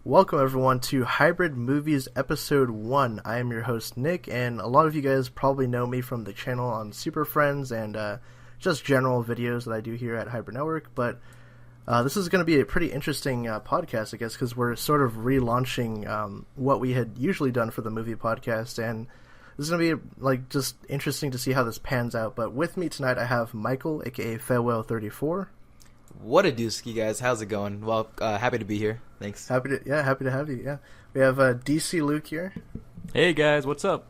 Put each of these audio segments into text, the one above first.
Welcome everyone to Hybrid Movies Episode 1. I am your host Nick, and a lot of you guys probably know me from the channel on Super Friends and just general videos that I do here at Hybrid Network, but this is going to be a pretty interesting podcast, I guess, because we're sort of relaunching what we had usually done for the movie podcast, and this is going to be just interesting to see how this pans out. But with me tonight I have Michael, aka Farewell34. What a dooski, guys. How's it going? Well, happy to be here. Thanks. Happy to have you. Yeah, we have DC Luke here. Hey guys, what's up?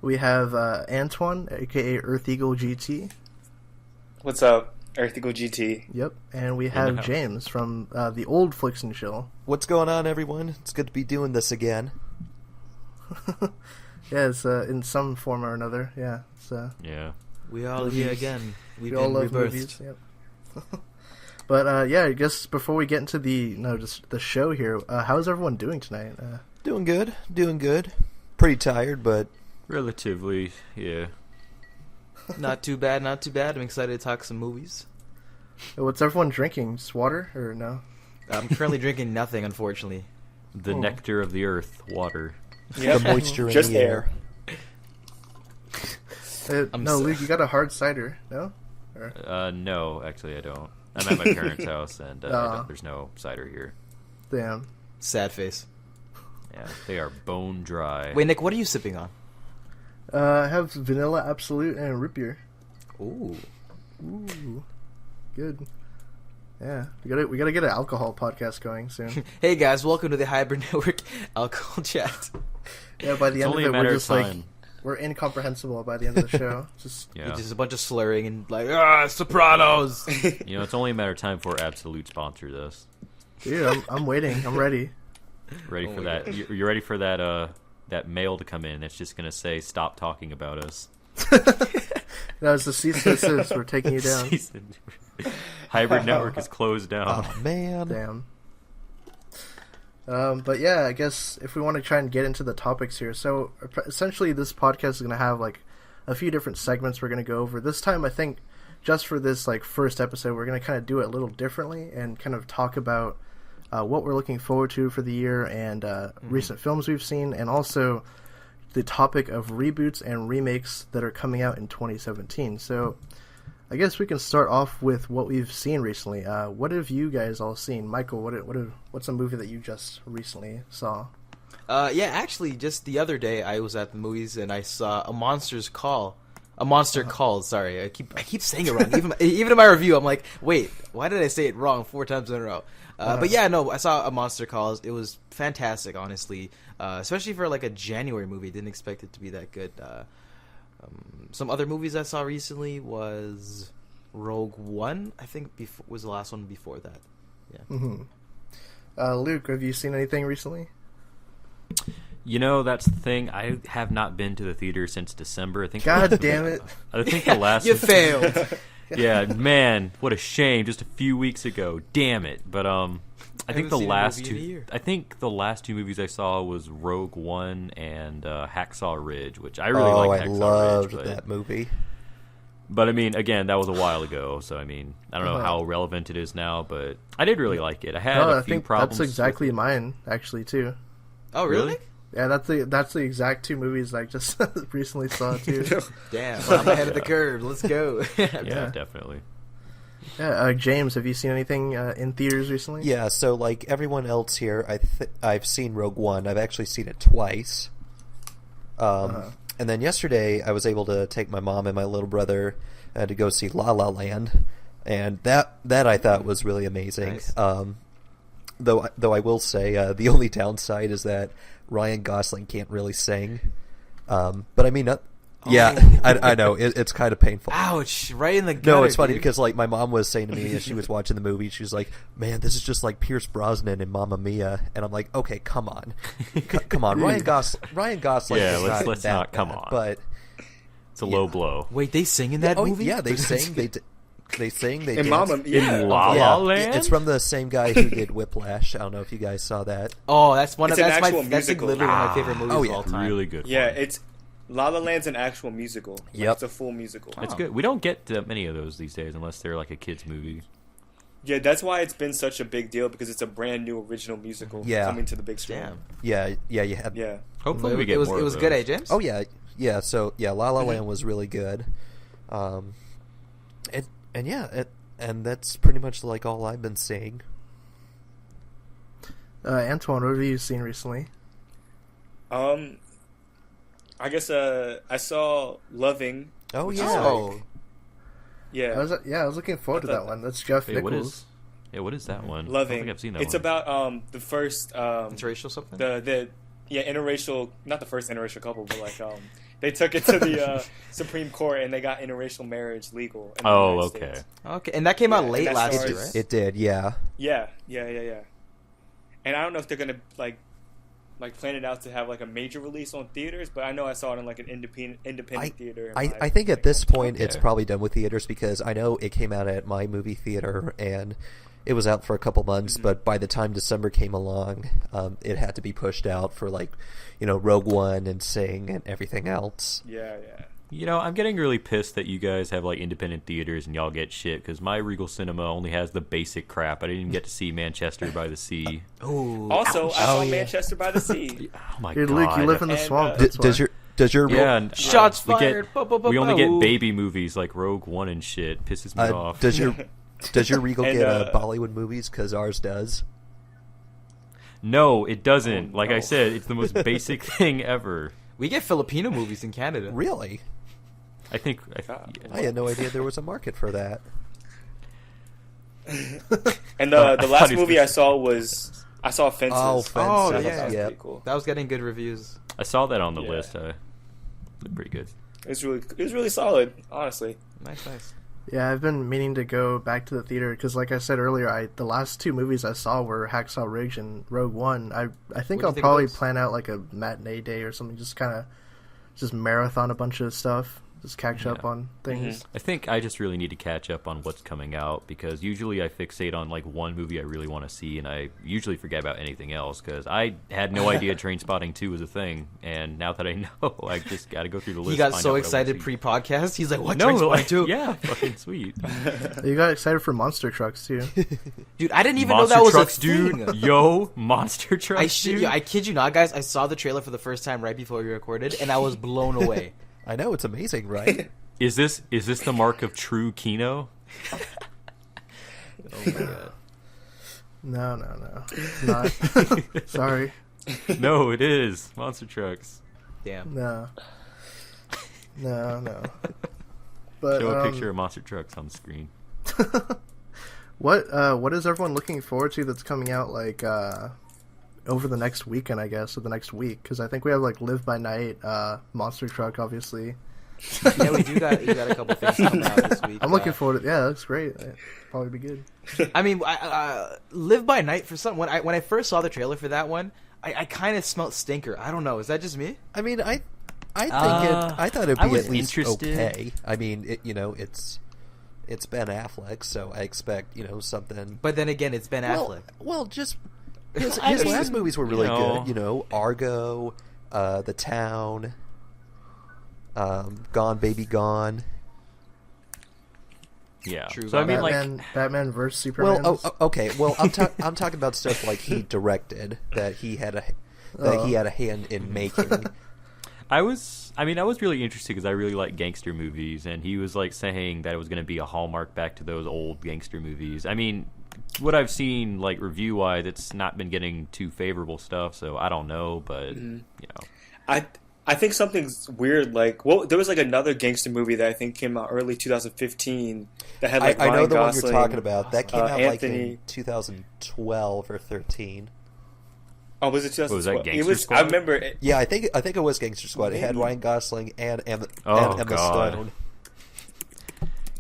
We have Antoine, aka Earth Eagle GT. What's up, Earth Eagle GT? Yep, and we have James from the old Flicks and Chill. What's going on, everyone? It's good to be doing this again. Yeah, it's in some form or another. Yeah, it's Yeah. We all here again. We all love movies. Yep. But yeah, I guess before we get into just the show here, how's everyone doing tonight? Doing good. Pretty tired, but Relatively, yeah. Not too bad. I'm excited to talk some movies. What's everyone drinking? Just water or no? I'm currently drinking nothing, unfortunately. The nectar of the earth, water. the moisture in Just the air. No, Luke, you got a hard cider, no? No, actually I don't. I'm at my parents' house, and there's no cider here. Damn. Sad face. Yeah, they are bone dry. Wait, Nick, what are you sipping on? I have vanilla absolute and root beer. Ooh. Good. Yeah, we gotta get an alcohol podcast going soon. Hey, guys, welcome to the Hybrid Network Alcohol Chat. Yeah, by the It's end of only it, a matter we're of just time. we're incomprehensible by the end of the show. Yeah. Just a bunch of slurring and Sopranos. It's only a matter of time before Absolute sponsors us. Dude, I'm waiting. I'm ready. Ready for that? You're ready for that mail to come in that's just gonna say stop talking about us. That was the cease and desist. We're taking you down. Hybrid Network is closed down. Oh, man. Damn. But yeah, I guess if we want to try and get into the topics here, so essentially this podcast is going to have a few different segments we're going to go over. This time, I think, just for this first episode, we're going to kind of do it a little differently and kind of talk about what we're looking forward to for the year and recent films we've seen, and also the topic of reboots and remakes that are coming out in 2017. So I guess we can start off with what we've seen recently. What have you guys all seen? Michael, what's a movie that you just recently saw? Yeah, actually, just the other day I was at the movies and I saw A Monster Called. Sorry, I keep saying it wrong. Even in my review, I'm like, wait, why did I say it wrong 4 times in a row? But yeah, no, I saw A Monster Calls. It was fantastic, honestly, especially for a January movie. Didn't expect it to be that good. Some other movies I saw recently was Rogue One. I think was the last one before that. Yeah. Mm-hmm. Luke, have you seen anything recently? That's the thing. I have not been to the theater since December. I think. God damn it! I think the last. You failed. Yeah, man, what a shame. Just a few weeks ago. Damn it. But I think the last two movies I saw was Rogue One and Hacksaw Ridge, which I really liked. I Hacksaw loved Ridge, that movie. But I mean, again, that was a while ago, so I mean, I don't know how relevant it is now, but I did really like it. I had a few problems. That's exactly mine, actually, too. Oh, really? Yeah, that's the exact 2 movies I just recently saw too. Damn, well, I'm ahead of the curve. Let's go. Yeah, definitely. Yeah, James, have you seen anything in theaters recently? Yeah, so like everyone else here, I've seen Rogue One. I've actually seen it twice. And then yesterday, I was able to take my mom and my little brother to go see La La Land, and that I thought was really amazing. Nice. Though I will say the only downside is that Ryan Gosling can't really sing. But I mean, I know it's kind of painful. Ouch! Right in the gutter. No, it's funny dude. because my mom was saying to me as she was watching the movie, she was like, "Man, this is just like Pierce Brosnan in Mamma Mia," and I'm like, "Okay, come on, come on, Ryan Gosling." Yeah, is let's that not come bad, on. But it's a low blow. Wait, they sing in that movie? Yeah, they sing. They sing. They In dance. Mamma Mia. In La La Land? It's from the same guy who did Whiplash. I don't know if you guys saw that. Oh, that's one of It's an that's actual my that's musical. literally one of my favorite movies of all time. Really good. Yeah, one. it's La La Land's an actual musical. Yep. It's a full musical. It's good. We don't get many of those these days unless they're like a kids movie. Yeah, that's why it's been such a big deal, because it's a brand new original musical coming to the big screen. Damn. Yeah, you had. Yeah. Hopefully we get more. It was good, eh, James? Oh yeah. So La La Land was really good, and that's pretty much like all I've been seeing. Antoine, what have you seen recently? I guess I saw Loving. Oh which yeah. is like- yeah. I was looking forward to that one. That's Jeff Wait, Nichols. what is that one? I don't Loving. think I've seen that It's one. about the first Interracial something? interracial, not the first interracial couple, but like they took it to the Supreme Court and they got interracial marriage legal. In the Oh, United okay. States. Okay, and that came out Yeah, late and last that's year, ours. right? It did, yeah. Yeah. And I don't know if they're gonna like plan it out to have like a major release on theaters, but I know I saw it in like an independent theater. I think at this point it's Okay. probably done with theaters, because I know it came out at my movie theater and it was out for a couple months, but by the time December came along, it had to be pushed out for like, Rogue One and Sing and everything else. Yeah. I'm getting really pissed that you guys have like independent theaters and y'all get shit, because my Regal Cinema only has the basic crap. I didn't even get to see Manchester by the Sea. Also, I saw Manchester by the Sea. Oh my Dude, god! Luke, you live in the And, swamp. D- That's does why. your yeah, and, Shots we fired. we only get baby movies like Rogue One and shit. Pisses me off. does your Regal And, get Bollywood movies? Because ours does. No, it doesn't. Oh, like I no. said, it's the most basic thing ever. We get Filipino movies in Canada. Really? I think. God. I had no idea there was a market for that. And I the thought last he was movie gonna I saw Fences. Oh, Oh, Fences. I thought yeah. that was Yep. pretty cool. That was getting good reviews. I saw that on the Yeah. list. They're pretty good. It was really solid, honestly. Nice. Yeah, I've been meaning to go back to the theater because, like I said earlier, the last two movies I saw were Hacksaw Ridge and Rogue One. I think What'd you I'll think of probably those? plan out like a matinee day or something, just marathon a bunch of stuff, just catch up on things. I think I just really need to catch up on what's coming out, because usually I fixate on like one movie I really want to see, and I usually forget about anything else, because I had no idea Trainspotting 2 was a thing, and now that I know, I just got to go through the list. He got find so out what I excited wanna see. pre-podcast. He's like, "What? No, Trainspotting like, 2? yeah, fucking sweet. You got excited for monster trucks too. Dude, I didn't even Monster know that was trucks, a thing. dude. Yo, monster trucks, I shit dude. you. I kid you not, guys. I saw the trailer for the first time right before we recorded, and I was blown away. I know, it's amazing, right? Is this the mark of true Kino? Oh my god. No, it's not. Sorry, No, it is monster trucks. Damn. no. But Show a picture of monster trucks on the screen. what is everyone looking forward to that's coming out like over the next weekend, I guess, or the next week? Because I think we have like Live by Night, Monster Truck, obviously. Yeah, we got a couple things coming out this week. I'm looking forward to. Yeah, that's great. It'll probably be good. I mean, Live by Night for some. When I first saw the trailer for that one, I kind of smelt stinker. I don't know. Is that just me? I mean, I thought it'd I be was at least interested. okay. I mean, it's Ben Affleck, so I expect something. But then again, it's Ben Affleck. Well, just his I mean, last movies were really you good. Argo, The Town, Gone Baby Gone. Yeah. True, So I mean, Batman vs Superman. Well, okay. Well, I'm talking about stuff like he directed that he had a hand in making. I was really interested because I really like gangster movies, and he was like saying that it was going to be a hallmark back to those old gangster movies. I mean, what I've seen like review wise, it's not been getting too favorable stuff, so I don't know, but I think something's weird. Like, there was like another gangster movie that I think came out early 2015 that had like I know Ryan the Gosling, one you're talking about. That came out like Anthony. in 2012 or 13. Oh, was it 2012? Was that Gangster It was. Squad? I remember. It, Yeah, I think it was Gangster Squad. It had Maybe. Ryan Gosling and Emma God. Stone.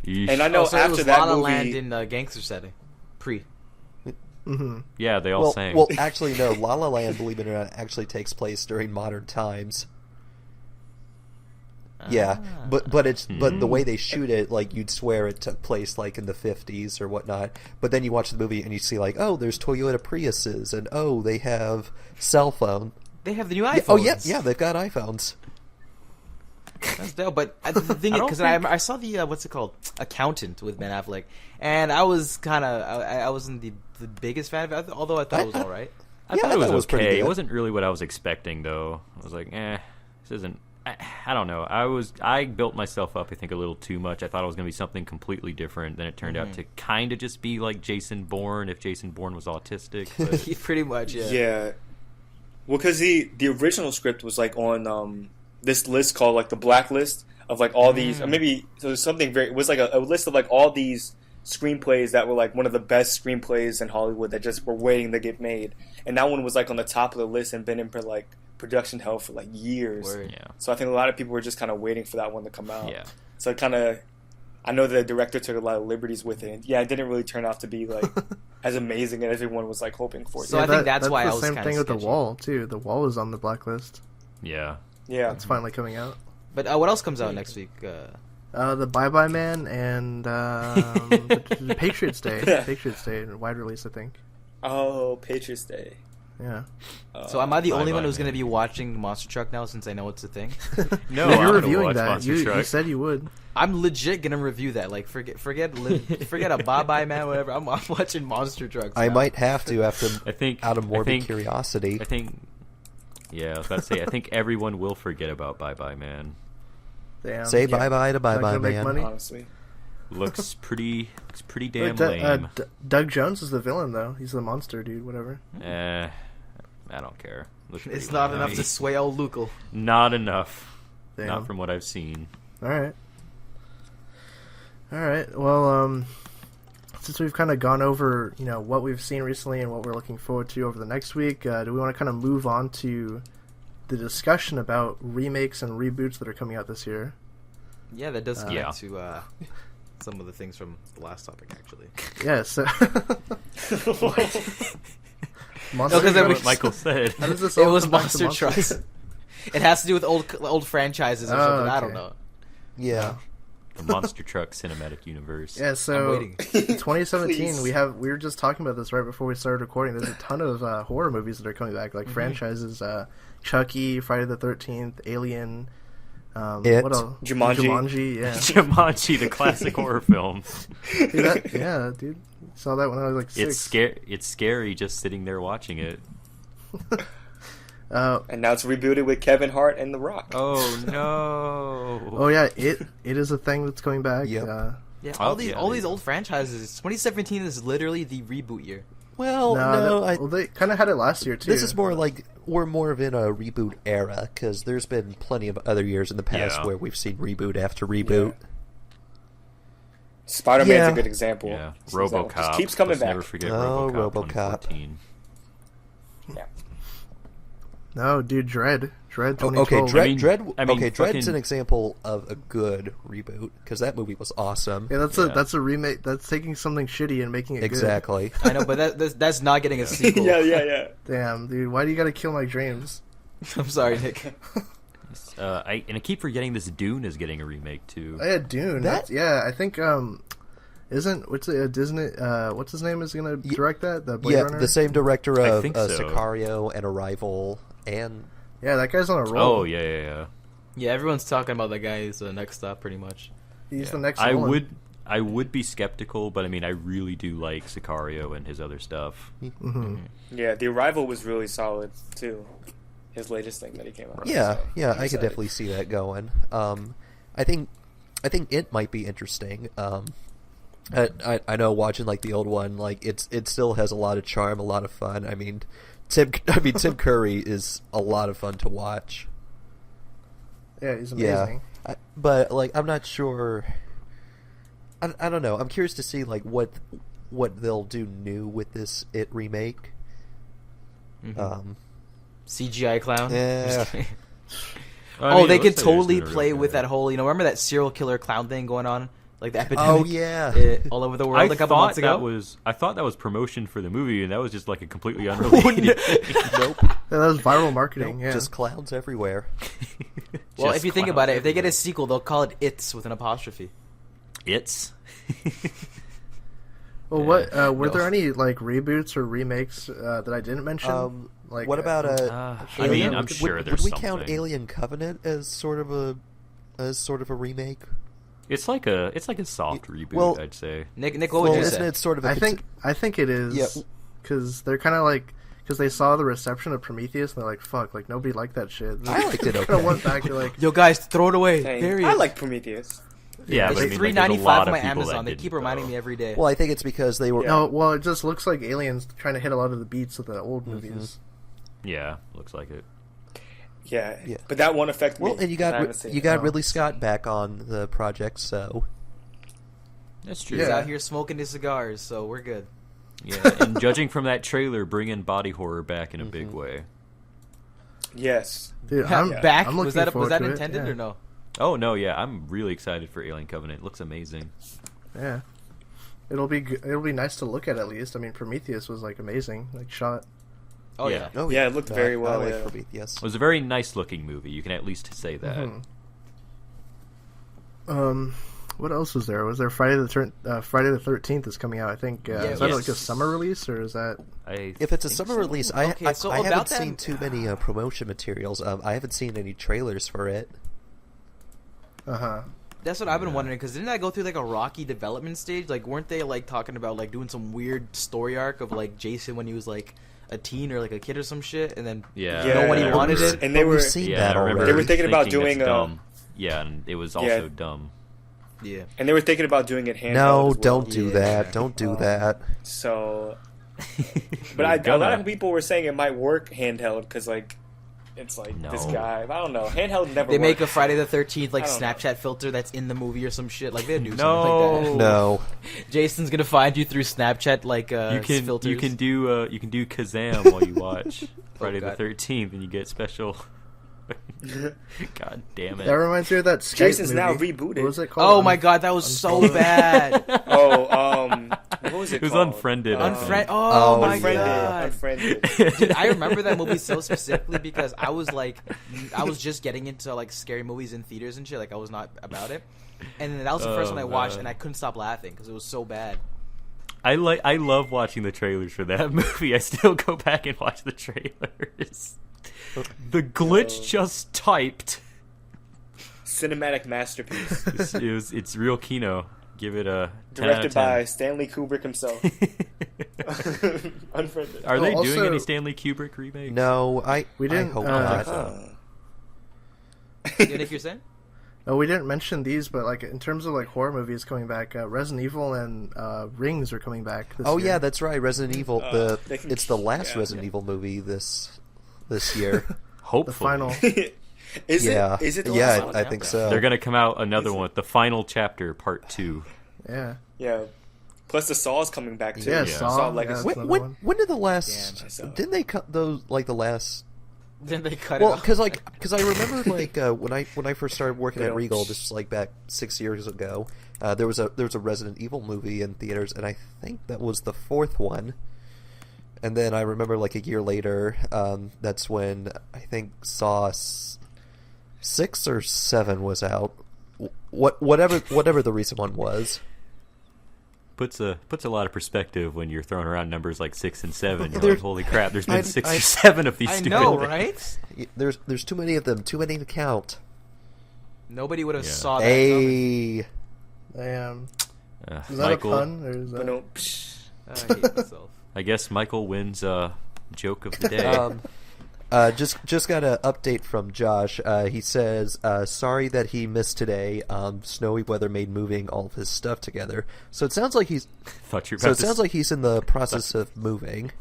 Yeesh. and I know So it after was that La La movie, Land in a gangster setting. Pre. yeah, they all sang. Well, actually, no. La La Land, believe it or not, actually takes place during modern times. Yeah, but the way they shoot it, like you'd swear it took place like in the 50s or whatnot. But then you watch the movie and you see like, oh, there's Toyota Priuses, and oh, they have cell phone. They have the new Yeah, iPhones. oh yeah, they've got iPhones. That's dope. But the thing is, because I saw the what's it called, Accountant with Ben Affleck, and I was kind of I wasn't the biggest fan of it, although I thought it was all right. I thought it was pretty okay. good. It wasn't really what I was expecting, though. I was like, this isn't. I don't know. I built myself up, I think, a little too much. I thought it was going to be something completely different. Then it turned out to kind of just be like Jason Bourne, if Jason Bourne was autistic. But... Pretty much, yeah. Yeah. Well, because the original script was like on this list called like the blacklist of like all these, or maybe so it was something very. It was like a list of like all these screenplays that were like one of the best screenplays in Hollywood that just were waiting to get made, and that one was like on the top of the list and been in for like production hell for like years. Word. Yeah. So I think a lot of people were just kind of waiting for that one to come out. Yeah. So it kind of, I know the director took a lot of liberties with it. And yeah, it didn't really turn out to be like as amazing as everyone was like hoping for. So I think that's why I was the same kinda thing with The sketchy. Wall too. The Wall is on the blacklist. Yeah. Yeah. It's finally coming out. But what else comes out next week? The Bye Bye Man and the Patriots Day. Patriots Day, wide release, I think. Oh, Patriots Day. Yeah. So am I the only Bye-bye, one who's going to man. be watching Monster Truck now, since I know it's a thing? No, Yeah, I'm you're gonna reviewing watch that. Monster You Truck. said you would. I'm legit going to review that. Like, forget a Bye Bye Man, whatever. I'm watching Monster Trucks I now. might have to after I think out of morbid I curiosity. think. Yeah, I was about to say. I think everyone will forget about Bye Bye Man. Damn. Say bye bye to bye Not bye gonna make man. money? Honestly. Looks pretty Wait, damn lame. Doug Jones is the villain, though. He's the monster dude, whatever. I don't care. Looks It's pretty not lame enough me. to sway old Lucal. Not enough. Damn. Not from what I've seen. All right. All right. Well, since we've kind of gone over, what we've seen recently and what we're looking forward to over the next week, do we want to kind of move on to the discussion about remakes and reboots that are coming out this year? Yeah, that does connect Yeah. to some of the things from the last topic, actually. Yeah. So. No, 'cause then That's we- what Michael said. How does this It all was come back Monster to Trucks. It has to do with old franchises or Oh, something. I don't okay. know. Yeah. The Monster Truck cinematic universe. Yeah, I'm so waiting. in 2017, Please. we were just talking about this right before we started recording. There's a ton of horror movies that are coming back, like franchises: Chucky, Friday the 13th, Alien, It. what else? Jumanji. Yeah. Jumanji, the classic horror film. Yeah, dude. Saw that when I was like 6. It's scary just sitting there watching it. And now it's rebooted with Kevin Hart and The Rock. Oh no! Oh yeah, it is a thing that's coming back. Yep. Yeah, Oh, all these yeah, all they- these old franchises. 2017 is literally the reboot year. Well, no, well, they kind of had it last year too. this is more like we're more of in a reboot era because there's been plenty of other years in the past Yeah. where we've seen reboot after reboot. Spider-Man's Yeah. a good example. Yeah, So that RoboCop. just keeps coming Let's back. never forget Oh, RoboCop. RoboCop. 2014. Yeah. No, dude, Dread Oh, 2012. okay, I Dread. mean, Dread's fucking- an example of a good reboot because that movie was awesome. Yeah, that's a remake. That's taking something shitty and making it Exactly. I know, but that's not getting a sequel. yeah. good. Damn, dude, why do you gotta kill my dreams? I'm sorry, Nick. I keep forgetting this Dune is getting a remake too. Oh, yeah, Dune. That- Yeah, I think Disney? What's his name is gonna direct that? The Blade Yeah, Runner. the same director I of think so. Sicario and Arrival and Yeah, that guy's on a roll. Oh yeah. Yeah, everyone's talking about that guy is the next stop, pretty much. He's Yeah. the next. I Nolan. would be skeptical, but I mean, I really do like Sicario and his other stuff. Mm-hmm. Yeah, The Arrival was really solid, too. His latest thing that he came out with. yeah, so yeah, I'm I could excited. definitely see that going. I think it might be interesting. I know watching like the old one, like it still has a lot of charm, a lot of fun. I mean, Tim Curry is a lot of fun to watch. Yeah, he's amazing. Yeah, but like I'm not sure. I don't know. I'm curious to see like what they'll do new with this It remake. CGI clown. Yeah. I mean, They it could looks like they're totally doing a play really with good. that whole, remember that serial killer clown thing going on? Like the epidemic? Oh, yeah. All over the world I a couple months ago? I thought that was promotion for the movie, and that was just like a completely unrelated. Nope. Yeah, that was viral marketing. Nope. Yeah, Just clowns everywhere. Well, Just if you think clowns about it, if they get a everywhere. sequel, they'll call it It's with an apostrophe. It's. Well, what were there any like reboots or remakes that I didn't mention? What about I mean, I'm sure would there's we something. count Alien Covenant as sort of a as sort of a remake? It's like a soft reboot, Well, I'd say. Nick, what would you isn't say? it sort of? I think it is. Because they're kind of like, because they saw the reception of Prometheus and they're like, fuck, like nobody liked that shit. I liked it. Kind of went back to like, Yo, guys, throw it away. Hey, Period. I like Prometheus. Yeah, It's but I mean, like, there's a $3.95 lot on of my people Amazon. that They keep didn't, reminding though. me every day. Well, I think it's because they were. no, well, it just looks like Aliens trying to hit a lot of the beats of the old movies. Yeah, looks like it. Yeah. Yeah. But that won't affect me. Well, and you 'cause I haven't got seen you it. got Ridley Scott back on the project, so That's true. Yeah. He's out here smoking his cigars, so we're good. Yeah, and judging from that trailer, bringing body horror back in a big way. Yes. Dude, I'm back. I'm Was looking that forward to it, intended yeah. or no? Oh no, yeah, I'm really excited for Alien Covenant. It looks amazing. Yeah, it'll be nice to look at least. I mean, Prometheus was like amazing, like shot. Oh Yeah. yeah. Yeah, it looked very well, I like yeah. Prometheus. It was a very nice looking movie. You can at least say that. What else was there? Was there Friday the 13th is coming out? I think is that yes. like a summer release or is that? If it's a think summer so. release, Okay, I so haven't about that- seen too many promotion materials. I haven't seen any trailers for it. That's what I've been wondering, because didn't that go through like a rocky development stage? Like, weren't they like talking about like doing some weird story arc of like Jason when he was like a teen or like a kid or some shit, and then Yeah. nobody Yeah. wanted it? And they But were we've seen Yeah, that I remember already. They were thinking about that's doing, dumb. Yeah, and it was also Yeah. dumb. Yeah. and they were thinking about doing it handheld. No, as well. don't do Yeah. that. Don't do that. So, but They're a lot gonna. of people were saying it might work handheld because like it's like this No. guy. I don't know. Handheld never. They make a worked. Friday the 13th like I don't know. Snapchat filter that's in the movie or some shit. Like, they do something No. like that. No. Jason's gonna find you through Snapchat like filters. you can do Kazam while you watch Friday the God. 13th, and you get special. God damn it! That reminds me of that Skype Jason's now movie. rebooted. What was it called? Oh my god, that was so bad. What was it? It was called? Unfriended. I think. Unfriend. Oh, Oh, my Unfriended. god. Unfriended. Dude, I remember that movie so specifically because I was just getting into like scary movies in theaters and shit. Like, I was not about it, and then that was the first Oh, one I watched, man. and I couldn't stop laughing because it was so bad. I love watching the trailers for that movie. I still go back and watch the trailers. The glitch just typed. Cinematic masterpiece. It's real Kino. Give it a 10 Directed by out of Stanley Kubrick himself. 10. Unfriended. Are they Also- doing any Stanley Kubrick remakes? No, We didn't, I hope uh, not. You know what you're saying? Oh, we didn't mention these, but like in terms of like horror movies coming back, Resident Evil and Rings are coming back. This Oh year. yeah, that's right. Resident Evil. they can- It's the last yeah. Resident Evil movie this year. Hopefully. the final. Is Yeah, it? Is it? The yeah, last one? I think so. They're gonna come out another one, the final chapter, part 2. Yeah. Yeah. Plus the Saw's coming back too. Yeah, Yeah. Saw. Legacy. Yeah, When, another one. when did the last? Damn, I saw it. Didn't they cut those like the last? Then they cut Well, it off. because I remember like when I first started working They at don't- Regal, this was like back 6 years ago. There was a Resident Evil movie in theaters, and I think that was the fourth one. And then I remember like a year later, that's when I think Saw 6 or 7 was out. Whatever the recent one was. Puts a lot of perspective when you're throwing around numbers like 6 and 7. You're There- like, holy crap! There's been I- 6 I- or 7 of these I stupid know, things. right? There's too many of them, too many to count. Nobody would have Yeah. saw that coming. Hey, Damn. Uh, Is that Michael, a pun? Or is that... But no, psh. I hate myself. I guess Michael wins joke of the day. just got an update from Josh. He says, sorry that he missed today. Snowy weather made moving all of his stuff together. So it sounds like he's Thought you were so about it to sounds like he's in the process of moving.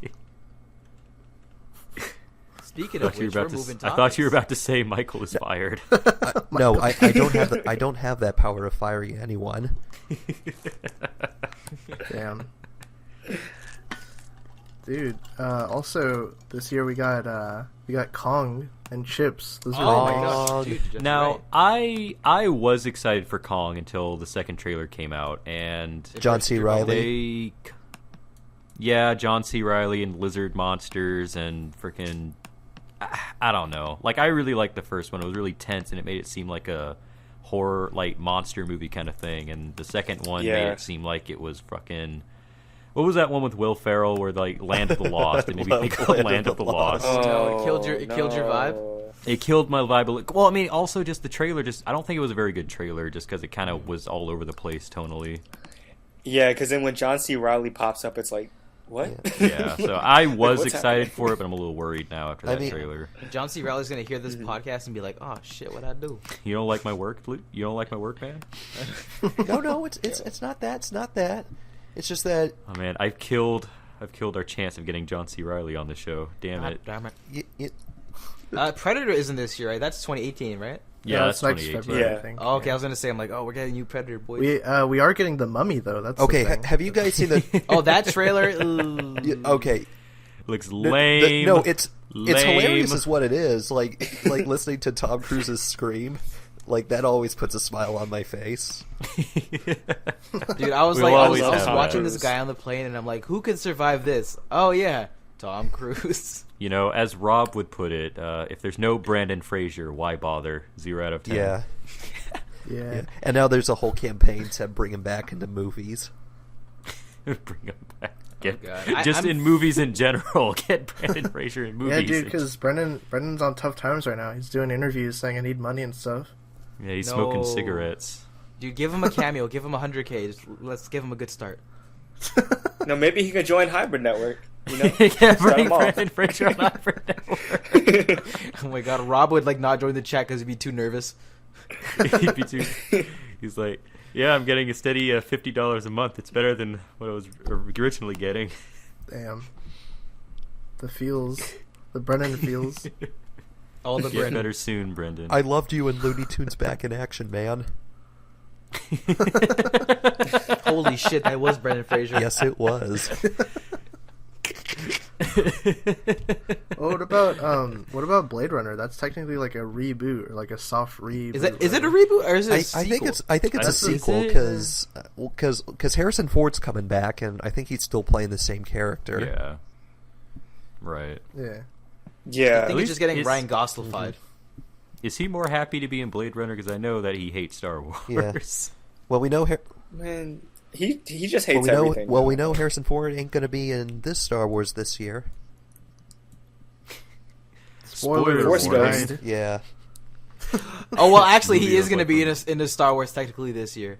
Speaking I of thought you were which, we're about to moving I thought you were topics. about to say Michael is fired. No, I don't have that power of firing anyone. Damn. Dude, also this year we got Kong and Chips. Those are Oh my remakes. gosh, dude, you're just Now, right. I was excited for Kong until the second trailer came out, and John C. Reilly. John C. Reilly and lizard monsters and freaking, I don't know. Like, I really liked the first one. It was really tense, and it made it seem like a horror, like monster movie kind of thing. And the second one made Yeah. it seem like it was fucking. What was that one with Will Ferrell where like Land of the Lost? It made me think of Land of the Lost. Oh, no, it killed your vibe? It killed my vibe. Well, I mean, also just the trailer. I don't think it was a very good trailer, just because it kind of was all over the place tonally. Yeah, because then when John C. Reilly pops up, it's like, what? Yeah, so I was What's excited happening? for it, but I'm a little worried now after that trailer. John C. Reilly's gonna hear this podcast and be like, "Oh shit, what I do?" You don't like my work, Blue? You don't like my work, man? No, it's not that. It's not that. It's just that. Oh man, I've killed our chance of getting John C. Reilly on the show. Damn it! Damn it. You, Predator isn't this year, right? That's 2018, right? Yeah, that's it's next 2018. February, Yeah. I think. Oh, okay, I was gonna say, I'm like, oh, we're getting new Predator, boys. We are getting the Mummy though. That's okay. the thing. Have you guys seen the? Oh, that trailer. Okay. Looks lame. No, it's Lame. hilarious, is what it is. Like listening to Tom Cruise's scream, like that always puts a smile on my face. Dude, I was We'll like, I always was have watching those. this guy on the plane, and I'm like, who can survive this? Oh yeah, Tom Cruise. You know, as Rob would put it, if there's no Brandon Fraser, why bother? 0 out of 10. Yeah. Yeah. And now there's a whole campaign to bring him back into movies. Bring him back. Get, God. just I'm- in movies in general. Get Brandon Fraser in movies. Yeah, dude, because Brendan's on tough times right now. He's doing interviews saying I need money and stuff. Yeah, he's No. smoking cigarettes. Dude, give him a cameo. Give him 100K. Just, let's give him a good start. No, maybe he could join Hybrid Network. You know, Yeah, Start bring him off. Brandon Fraser on Hybrid Network. Oh my god, Rob would like not join the chat because he'd be too nervous. He'd be too- He's like, yeah, I'm getting a steady $50 a month. It's better than what I was originally getting. Damn. The feels. The Brendan feels. All the Get Brendan. better soon, Brendan. I loved you in Looney Tunes Back in Action, man. Holy shit, that was Brendan Fraser. Yes, it was. Oh, what about Blade Runner? That's technically like a reboot or like a soft reboot. Is it a reboot or is it a I sequel? think it's a That's- sequel is because Harrison Ford's coming back and I think he's still playing the same character. Yeah. Right. Yeah. yeah. I think he's just getting Is- Ryan Goslified. Is he more happy to be in Blade Runner? Because I know that he hates Star Wars. Yeah. Well, we know Man, he just hates everything. we know Harrison Ford ain't going to be in this Star Wars this year. Spoilers. Force right? Ghost. Yeah. Oh well, actually, he Movie is of, going to like, be in a Star Wars technically this year.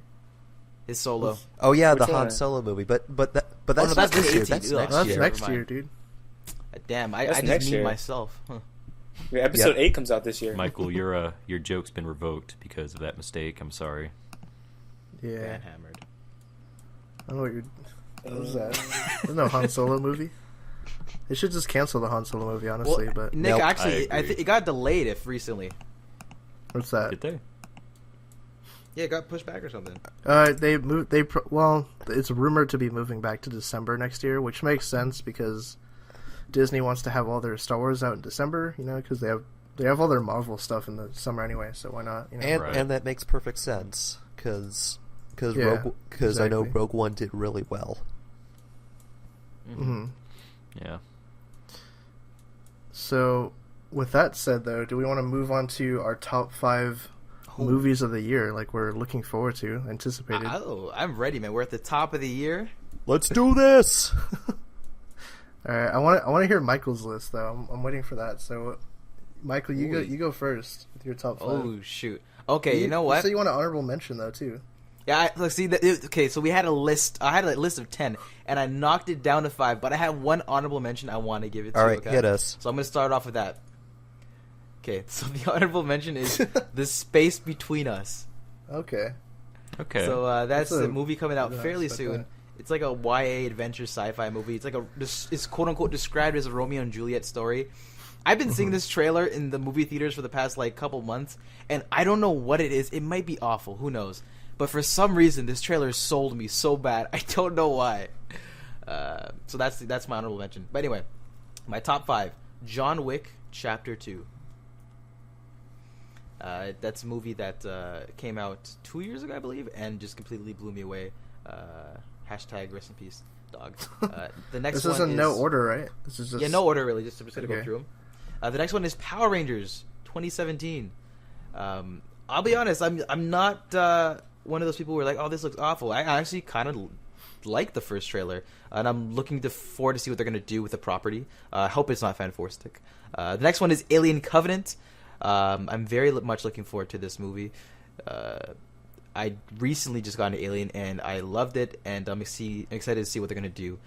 His solo. Oh yeah, Which the Han one? Solo movie, but that's no, not that's this year. 2018. That's Ugh. next That's year. next Never year, mind. dude. Damn, That's I next just mean year. myself. Huh. Yeah, episode 8 comes out this year. Michael, your joke's been revoked because of that mistake. I'm sorry. Yeah. Man hammered. I don't know what you're. What was that? There's no Han Solo movie. They should just cancel the Han Solo movie, honestly. Well, but Nick, Nope. actually, I I agree. think it got delayed recently. what's that? Did they? Yeah, it got pushed back or something. They moved. Well, it's rumored to be moving back to December next year, which makes sense because Disney wants to have all their Star Wars out in December. You know, because they have all their Marvel stuff in the summer anyway. So why not? You know? And Right. and that makes perfect sense because Yeah, I know exactly. Rogue One did really well. hmm Yeah. So, with that said, though, do we want to move on to our top 5 movies of the year? Like we're looking forward to, anticipated. Oh, I'm ready, man. We're at the top of the year. Let's do this. All right, I want to hear Michael's list though. I'm waiting for that. So, Michael, you go first with your top 5. Oh shoot. Okay, you know what? So you want an honorable mention though too. Yeah, let's see. Okay, so we had a list. I had a list of 10, and I knocked it down to 5. But I have one honorable mention I want to give it to. All right, okay? hit us. So I'm going to start off with that. Okay, so the honorable mention is The Space Between Us. Okay. Okay. So that's That's a a- movie coming out yeah, fairly expect soon. that. It's like a YA adventure sci-fi movie. It's like it's quote unquote described as a Romeo and Juliet story. I've been seeing this trailer in the movie theaters for the past like couple months, and I don't know what it is. It might be awful. Who knows? But for some reason, this trailer sold me so bad. I don't know why. So that's my honorable mention. But anyway, my top 5: John Wick Chapter 2. That's a movie that came out 2 years ago, I believe, and just completely blew me away. Hashtag rest in peace, dog. The next This one is in is no order, right? This is just yeah, no order really. Just to go Okay. through them. The next one is Power Rangers 2017. I'll be honest, I'm not one of those people who are like, oh, this looks awful. I actually kind of like the first trailer, and I'm looking forward to see what they're going to do with the property. I hope it's not fan-forstic. The next one is Alien Covenant. I'm very much looking forward to this movie. I recently just got into Alien, and I loved it, and I'm excited to see what they're going to do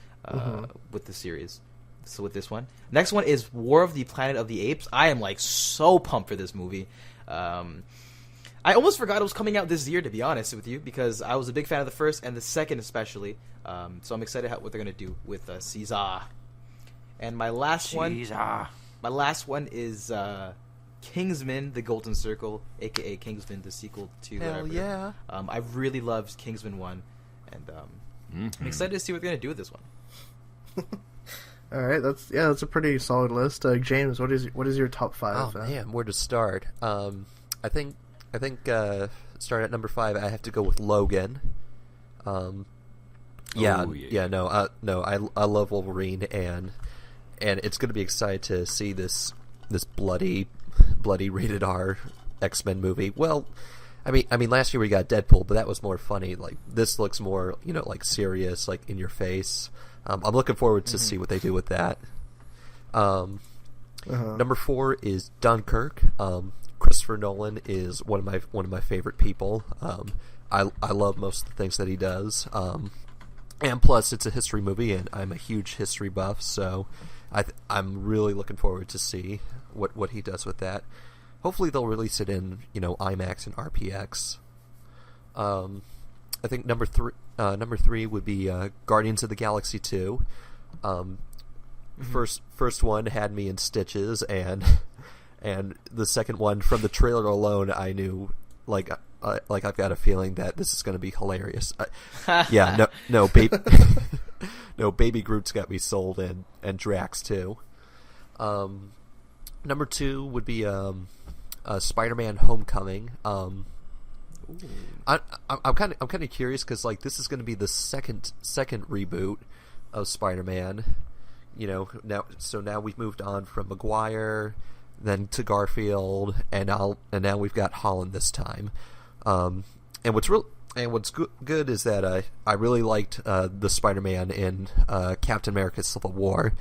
with the series. So with this one. Next one is War of the Planet of the Apes. I am like so pumped for this movie. I almost forgot it was coming out this year, to be honest with you, because I was a big fan of the first and the second especially. So I'm excited what they're going to do with Caesar. And my last one is Kingsman: The Golden Circle, aka Kingsman, the sequel to Hell whatever. yeah. I really loved Kingsman 1, and I'm excited to see what they're going to do with this one. All right, that's a pretty solid list. James, what is your top 5? Oh man, where to start? I think start at number 5. I have to go with Logan. I love Wolverine, and it's going to be excited to see this bloody rated R X-Men movie. Well, I mean, last year we got Deadpool, but that was more funny. Like, this looks more, like serious, like in your face. I'm looking forward to see what they do with that. Number 4 is Dunkirk. Christopher Nolan is one of my favorite people. I love most of the things that he does. And plus, it's a history movie, and I'm a huge history buff, so I'm really looking forward to see what he does with that. Hopefully, they'll release it in IMAX and RPX. I think number 3 would be Guardians of the Galaxy 2. First one had me in stitches, and the second one, from the trailer alone, I knew like I've got a feeling that this is going to be hilarious. Baby Groot's got me sold, and Drax too. Number 2 would be Spider-Man: Homecoming. I'm kind of curious because like this is going to be the second reboot of Spider-Man. Now we've moved on from Maguire, then to Garfield, and now we've got Holland this time. And what's good is that I really liked the Spider-Man in Captain America: Civil War.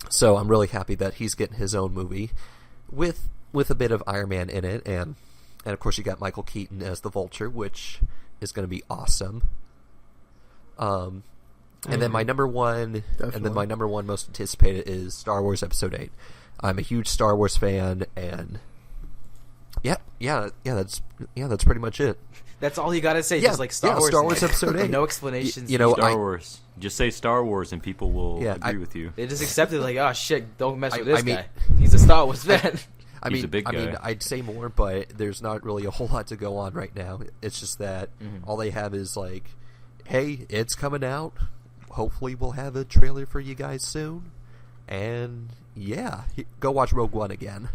So I'm really happy that he's getting his own movie with a bit of Iron Man in it, and of course you got Michael Keaton as the Vulture, which is going to be awesome. And then my number one most anticipated is Star Wars Episode 8. I'm a huge Star Wars fan, and that's pretty much it. That's all you gotta say, just like Star Wars. Star Wars Episode 8. No explanations. Star Wars. Just say Star Wars, and people will agree with you. They just accept it, like, oh shit, don't mess with this guy. He's a Star Wars fan. He's a big guy. I'd say more, but there's not really a whole lot to go on right now. It's just that all they have is like, hey, it's coming out. Hopefully we'll have a trailer for you guys soon. And yeah, go watch Rogue One again.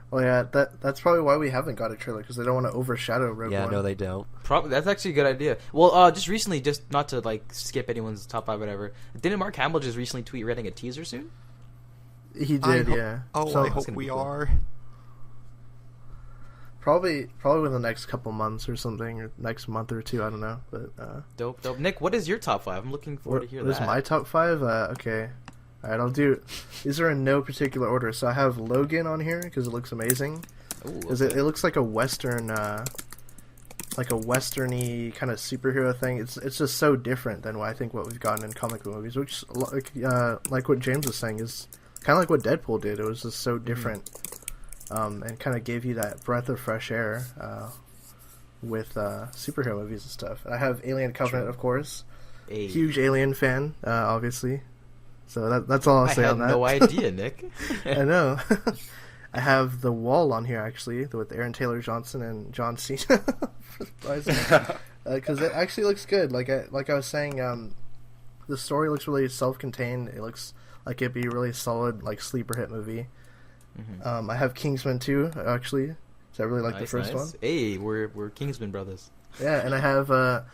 Well, yeah, that's probably why we haven't got a trailer, because they don't want to overshadow Rogue One. Yeah, no, they don't. Probably that's actually a good idea. Well, just recently, just not to like skip anyone's top 5, whatever. Didn't Mark Hamill just recently tweet writing a teaser soon? He did, yeah. I hope we are. Probably within the next couple months or something, or next month or two. I don't know, but dope. Nick, what is your top 5? I'm looking forward to hear that. What is my top 5? Okay. All right, I'll do. These are in no particular order. So I have Logan on here because it looks amazing. Because it looks like a western, like a westerny kind of superhero thing. It's just so different than what we've gotten in comic book movies. Which, like what James was saying, is kind of like what Deadpool did. It was just so different, and kind of gave you that breath of fresh air with superhero movies and stuff. I have Alien Covenant, of course. Huge Alien fan, obviously. So that's all I'll say on that. I had no idea, Nick. I know. I have The Wall on here, actually, with Aaron Taylor Johnson and John Cena. Because it actually looks good. Like I was saying, the story looks really self-contained. It looks like it'd be a really solid, like, sleeper hit movie. I have Kingsman 2, actually. So I really like the first one. Hey, we're Kingsman brothers. Yeah, and I have...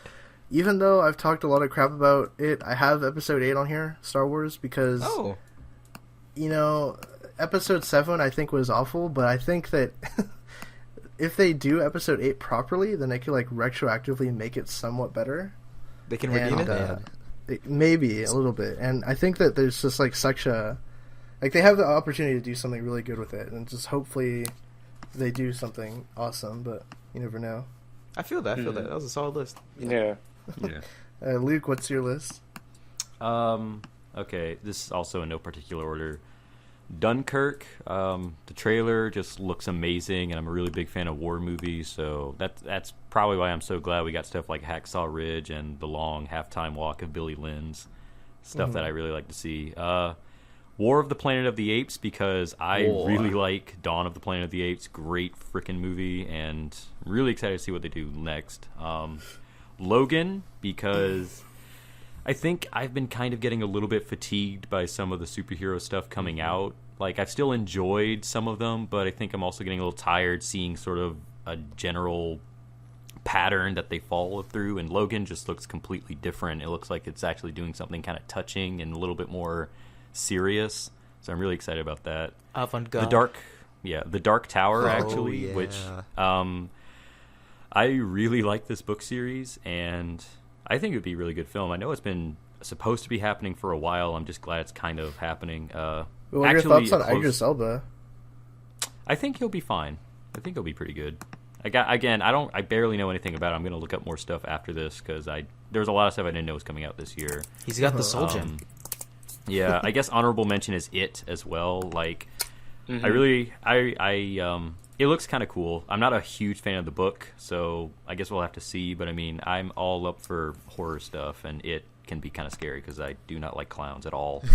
even though I've talked a lot of crap about it, I have Episode 8 on here, Star Wars, because, Episode 7 I think was awful, but I think that if they do Episode 8 properly, then they could, like, retroactively make it somewhat better. They can redeem it? Maybe, a little bit. And I think that there's just, like, such a... Like they have the opportunity to do something really good with it, and just hopefully they do something awesome. But you never know. I feel that. That was a solid list. Yeah. Yeah. Luke, what's your list? Okay, this is also in no particular order. Dunkirk. The trailer just looks amazing, and I'm a really big fan of war movies, so that's probably why I'm so glad we got stuff like Hacksaw Ridge and the long halftime walk of Billy Lynn's stuff that I really like to see. War of the Planet of the Apes, because I really like Dawn of the Planet of the Apes. Great freaking movie, and I'm really excited to see what they do next. Logan, because I think I've been kind of getting a little bit fatigued by some of the superhero stuff coming out. Like, I've still enjoyed some of them, but I think I'm also getting a little tired seeing sort of a general pattern that they follow through, and Logan just looks completely different. It looks like it's actually doing something kind of touching and a little bit more serious, so I'm really excited about that. Avant-garde. The Dark Tower, actually, yeah. which I really like this book series, and I think it would be a really good film. I know it's been supposed to be happening for a while. I'm just glad it's kind of happening. What are your thoughts on Idris Elba? I think he'll be fine. I think he'll be pretty good. I barely know anything about it. I'm going to look up more stuff after this, because there's a lot of stuff I didn't know was coming out this year. He's got the soul gem. Yeah, I guess honorable mention is It as well. Like, it looks kind of cool. I'm not a huge fan of the book, so I guess we'll have to see. But I mean, I'm all up for horror stuff, and It can be kind of scary because I do not like clowns at all.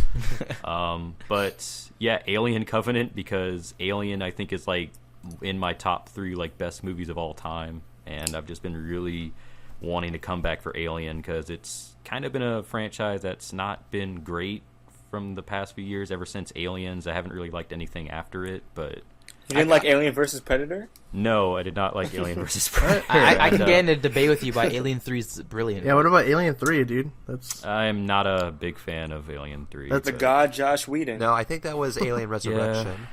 But yeah, Alien Covenant, because Alien I think is like in my top 3 like best movies of all time, and I've just been really wanting to come back for Alien because it's kind of been a franchise that's not been great from the past few years. Ever since Aliens, I haven't really liked anything after it. But you didn't like Alien versus Predator? No, I did not like Alien versus Predator. I can get in a debate with you about Alien 3 is brilliant. Yeah, what about Alien 3, dude? I'm not a big fan of Alien 3. That's the god Josh Whedon. No, I think that was Alien Resurrection.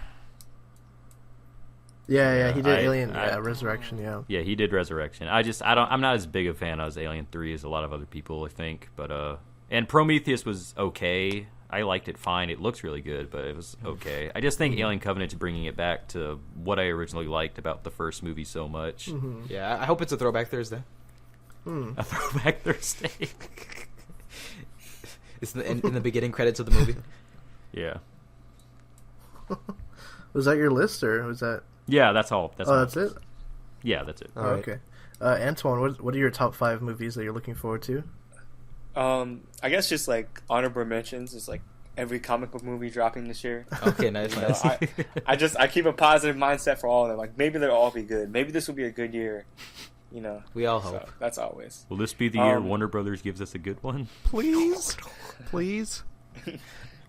Yeah, he did Alien Resurrection. Yeah, he did Resurrection. I'm not as big a fan as Alien 3 as a lot of other people, I think. But and Prometheus was okay. I liked it fine. It looks really good, but it was okay. I just think Alien Covenant's bringing it back to what I originally liked about the first movie so much. Yeah, I hope it's a Throwback Thursday. A Throwback Thursday. It's in the beginning credits of the movie. Yeah. Was that your list, or was that? Yeah, that's all. That's it? Yeah, that's it. Oh, okay. Antoine, what are your top 5 movies that you're looking forward to? I guess just like honorable mentions is like every comic book movie dropping this year. Okay, nice. I keep a positive mindset for all of them. Like, maybe they'll all be good. Maybe this will be a good year. You know, we all hope. So that's always. Will this be the year Warner Brothers gives us a good one? Please, please.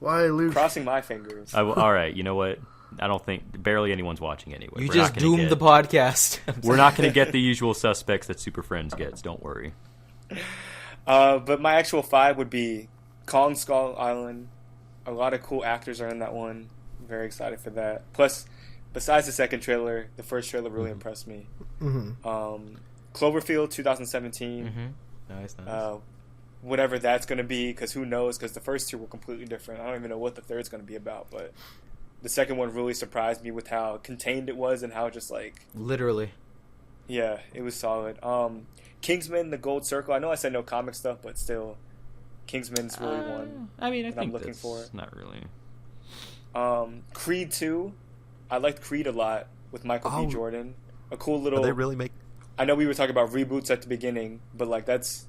Why, Luke? Crossing my fingers. All right, you know what? I don't think barely anyone's watching anyway. You just doomed the podcast. We're not going to get the usual suspects that Super Friends gets. Don't worry. But my actual 5 would be Kong Skull Island. A lot of cool actors are in that one. I'm very excited for that. Plus, besides the second trailer, the first trailer really impressed me. Cloverfield 2017. Nice. Whatever that's going to be, because who knows? Because the first 2 were completely different. I don't even know what the third's going to be about, but the second one really surprised me with how contained it was and how just like... Literally. Yeah, it was solid. Kingsman: The Gold Circle. I know I said no comic stuff, but still, Kingsman's really one. I mean, I think I'm looking for it. Not really. Creed 2. I liked Creed a lot with Michael B. Jordan. A cool little. They really make. I know we were talking about reboots at the beginning, but like that's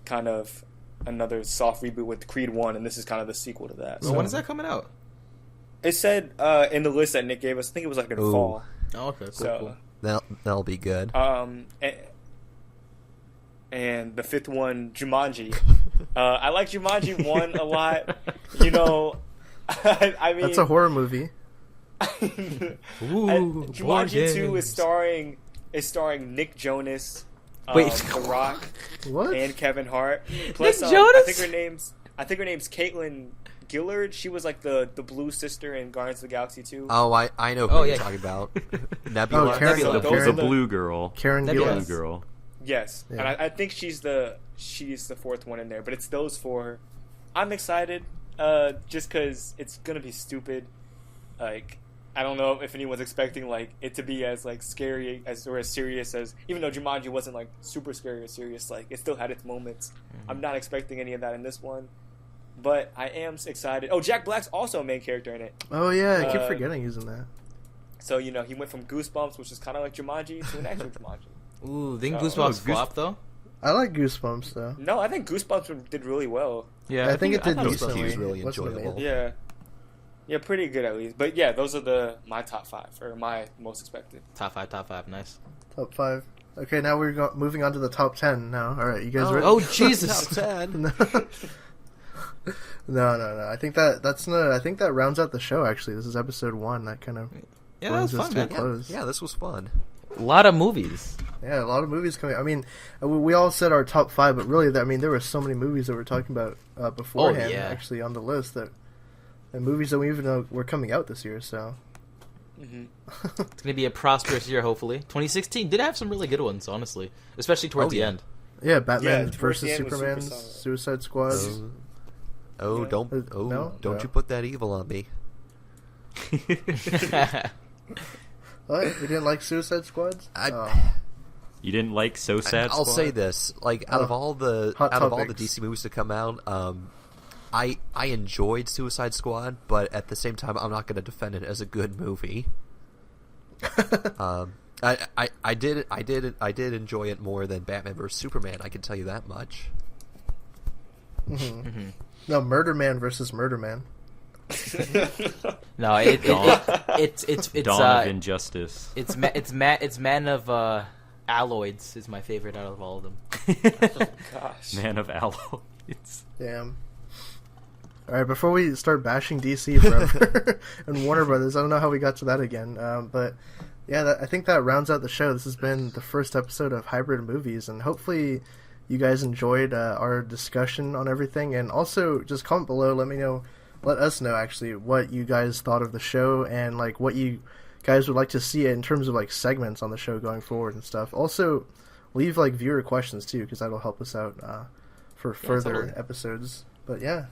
kind of another soft reboot with Creed 1, and this is kind of the sequel to that. So when is that coming out? It said in the list that Nick gave us. I think it was like in fall. Oh, okay, cool. That'll be good. And the 5th one, Jumanji. I like Jumanji 1 a lot. You know, I mean... That's a horror movie. Jumanji 2 is starring Nick Jonas, The Rock, and Kevin Hart. Plus, Nick Jonas? I think her name's Caitlin Gillard. She was like the blue sister in Guardians of the Galaxy 2. Oh, I know who you're talking about. Nebula. The blue girl. Karen Gillan. Blue girl. Yes, yeah. And I think she's the 4th one in there, but it's those 4. I'm excited. just because it's gonna be stupid. Like, I don't know if anyone's expecting like it to be as like scary as or as serious as, even though Jumanji wasn't like super scary or serious, like it still had its moments. Mm-hmm. I'm not expecting any of that in this one, but I am excited. Oh, Jack Black's also a main character in it. Oh yeah, I keep forgetting he's in that. So he went from Goosebumps, which is kind of like Jumanji, to an actual Jumanji. Ooh, didn't Goosebumps flop though? I like Goosebumps though. No, I think Goosebumps did really well. Yeah, I think it did decently. decently. It was really enjoyable. Yeah, pretty good at least. But yeah, those are my top 5 or my most expected. Top 5, nice. Top 5. Okay, now we're moving on to the top 10 now. All right, you guys ready? Oh Jesus! Top 10. No. I think that rounds out the show. Actually, this is episode 1. That kind of that was fun, man. Yeah, this was fun. A lot of movies. Yeah, a lot of movies coming. I mean, we all said our top 5, but really, there were so many movies that we're talking about beforehand. Actually, on the list and movies that we even know were coming out this year. So it's going to be a prosperous year, hopefully. 2016 did have some really good ones, honestly, especially towards the end. Yeah, Batman versus Superman, Suicide Squad. Don't you put that evil on me. What? You didn't like Suicide Squad? You didn't like So Sad I'll Squad? say this: like out of all the DC movies to come out, I enjoyed Suicide Squad, but at the same time, I'm not going to defend it as a good movie. I did enjoy it more than Batman vs Superman. I can tell you that much. Mm-hmm. No, Murder Man versus Murder Man. No, it's Dawn of Injustice. It's Man of Alloys is my favorite out of all of them. Oh, gosh. Man of Alloys. Damn. All right, before we start bashing DC forever and Warner Brothers, I don't know how we got to that again, but yeah, I think that rounds out the show. This has been the first episode of Hybrid Movies, and hopefully you guys enjoyed our discussion on everything. And also, just comment below. Let us know actually what you guys thought of the show and like what you guys would like to see in terms of like segments on the show going forward and stuff. Also, leave like viewer questions too, because that'll help us out for further episodes. But yeah.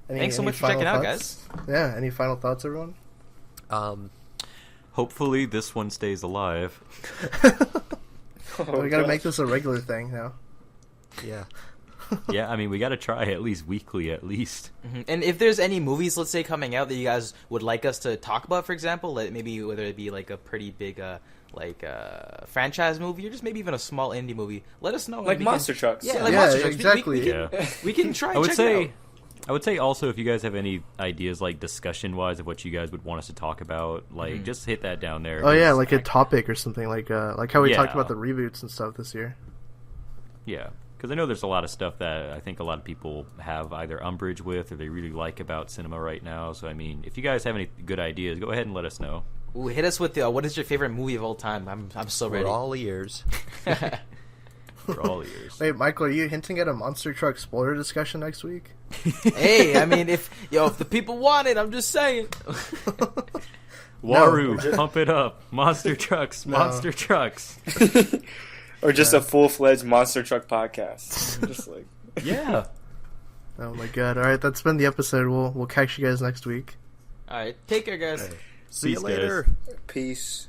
Thanks so much for checking out, guys. Yeah, any final thoughts, everyone? Hopefully this one stays alive. We gotta make this a regular thing now. Yeah. Yeah, I mean, we gotta try at least weekly, at least. Mm-hmm. And if there's any movies, let's say, coming out that you guys would like us to talk about, for example, maybe whether it be like a pretty big franchise movie or just maybe even a small indie movie, let us know. Like Monster Trucks. Yeah, like Monster Trucks. Exactly. We can try and check it out. I would say also if you guys have any ideas like discussion-wise of what you guys would want us to talk about, like just hit that down there. Oh yeah, like a topic or something like how we talked about the reboots and stuff this year. Yeah, because I know there's a lot of stuff that I think a lot of people have either umbrage with or they really like about cinema right now. So I mean, if you guys have any good ideas, go ahead and let us know. Ooh, hit us with what is your favorite movie of all time? I'm so ready. We're all ears. For all ears. Wait, Michael, are you hinting at a Monster Truck spoiler discussion next week? Hey, I mean, if the people want it, I'm just saying. Waru, pump it up. Monster Trucks, Monster Trucks. Or just a full-fledged Monster Truck podcast. Just like yeah. Oh my god! All right, that's been the episode. We'll catch you guys next week. All right, take care, guys. See you Peace, later. guys. Peace.